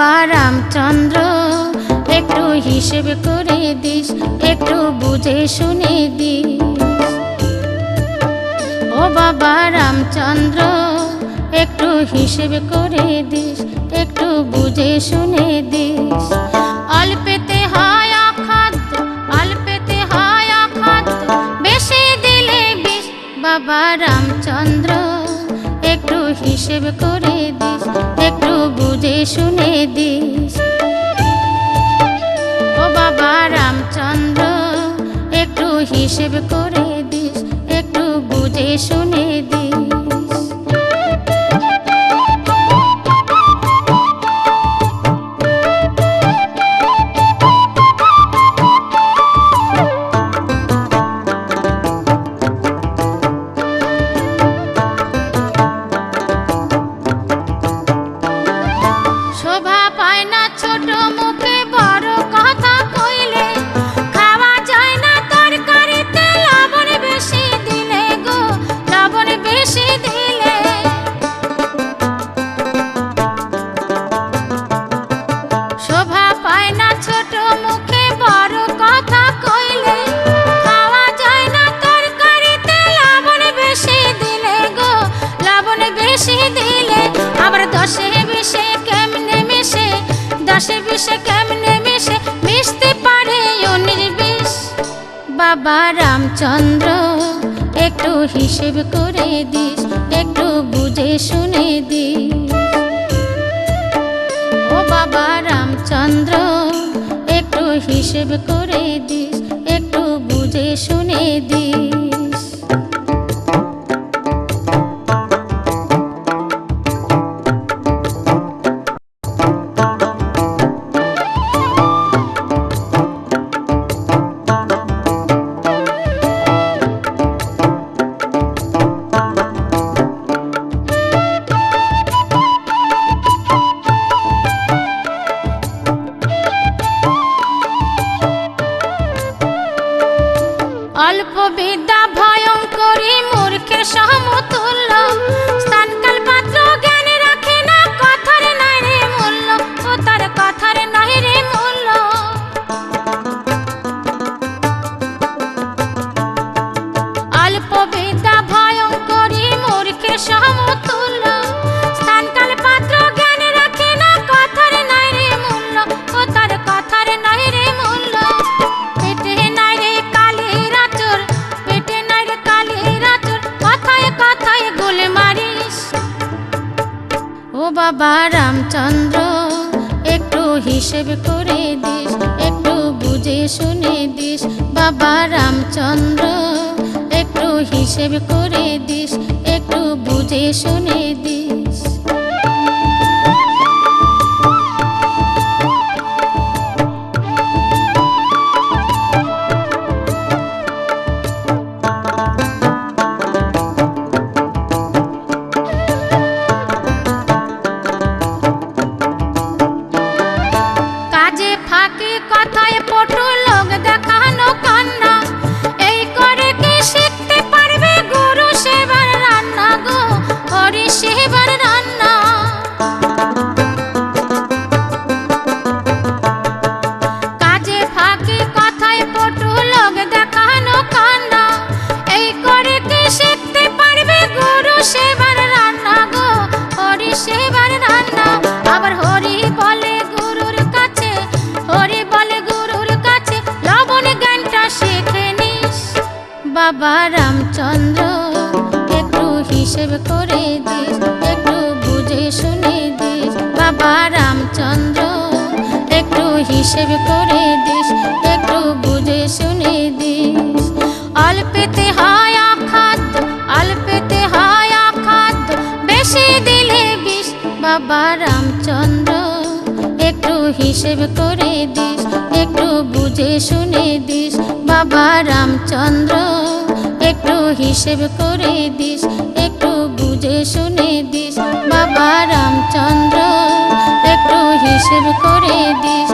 বাবা রামচন্দ্র একটু হিসেব করে দিস, একটু বুঝে শুনে দিস। ও বাবা রামচন্দ্র একটু হিসেব করে দিস, একটু বুঝে শুনে দিস। অল্পেতে হয় অখাদ্য, অল্পেতে হয় অখাদ্য, বেশি দিলে বিষ। বাবা রামচন্দ্র একটু হিসেব করে দিস, একটু বুঝে শুনে দিস। ও বাবা রামচন্দ্র একটু হিসেব করে দিস, একটু বুঝে শুনে দিস। শোভা পায় না ছোট মুখে বড় কথা কইলে, খাওয়া যায় না তরকারিতে লবণ বেশি দিলে গো, লবণ বেশি দিলে। শোভা পায় না ছোট মুখে বড় কথা কইলে, খাওয়া যায় না তরকারিতে লবণ বেশি দিলে গো, লবণ বেশি দিলে। আবার দশে বিশে কেমনে মিশে, দশে বিশে কেমনে মিশে, মিশতে পারে 19-20। বাবা রামচন্দ্র একটু হিসেব করে দিস, একটু বুঝে শুনে দিস। ও বাবা রামচন্দ্র একটু হিসেব করে দিস, একটু বুঝে শুনে দিস। অল্প বিদ্যা ভয়ঙ্করী মূর্খের সমতুল্য, স্থানকাল পাত্র জ্ঞান রাখে না, কথার নাই রে মূল্য, ও তার কথার নাই রে মূল্য। অল্প বিদ্যা ভয়ঙ্করী মূর্খের সমতুল্য, স্থানকাল পাত্র জ্ঞান রাখে না, কথার নাই রে মূল্য, ও তার কথার নাই রে মূল্য। পেটে নাই রে কালির আঁচড়, পেটে নাই রে কালির আঁচড়, কথায় কথায় গোল মারিস। ও বাবা রামচন্দ্র একটু হিসেব করে দিস, একটু বুঝে শুনে দিস। বাবা রামচন্দ্র একটু হিসেব করে দিস, একটু বুঝে শুনে দিস। কাজে ফাঁকি কথায় পটু লোক দেখানো কান্না, এই করে কি শিখতে পারবে গুরু সেবার রান্না গো, হরি সেবার রান্না। কাজে ফাঁকি কথায় পটু লোক দেখানো কান্না, এই করে কি শিখতে পারবে গুরু সেবার রান্না গো, হরি সেবার রান্না। আবার হরি বলে গুরুর কাছে, হরি বলে গুরুর কাছে, লবণ জ্ঞানটা শিখে নিস। বাবা রামচন্দ্র একটু হিসেব করে দিস, একটু বুঝে শুনে দিস। বাবা রামচন্দ্র একটু হিসেব করে দিস, একটু বুঝে শুনে দিস। অল্পেতে হয় অখাদ্য, অল্পেতে হয় অখাদ্য, বেশি দিলে বিষ। বাবা রামচন্দ্র একটু হিসেব করে দিস, একটু বুঝে শুনে দিস। বাবা রামচন্দ্র একটু হিসেব করে দিস, একটু বুঝে শুনে দিস। বাবা রামচন্দ্র একটু হিসেব করে দিস।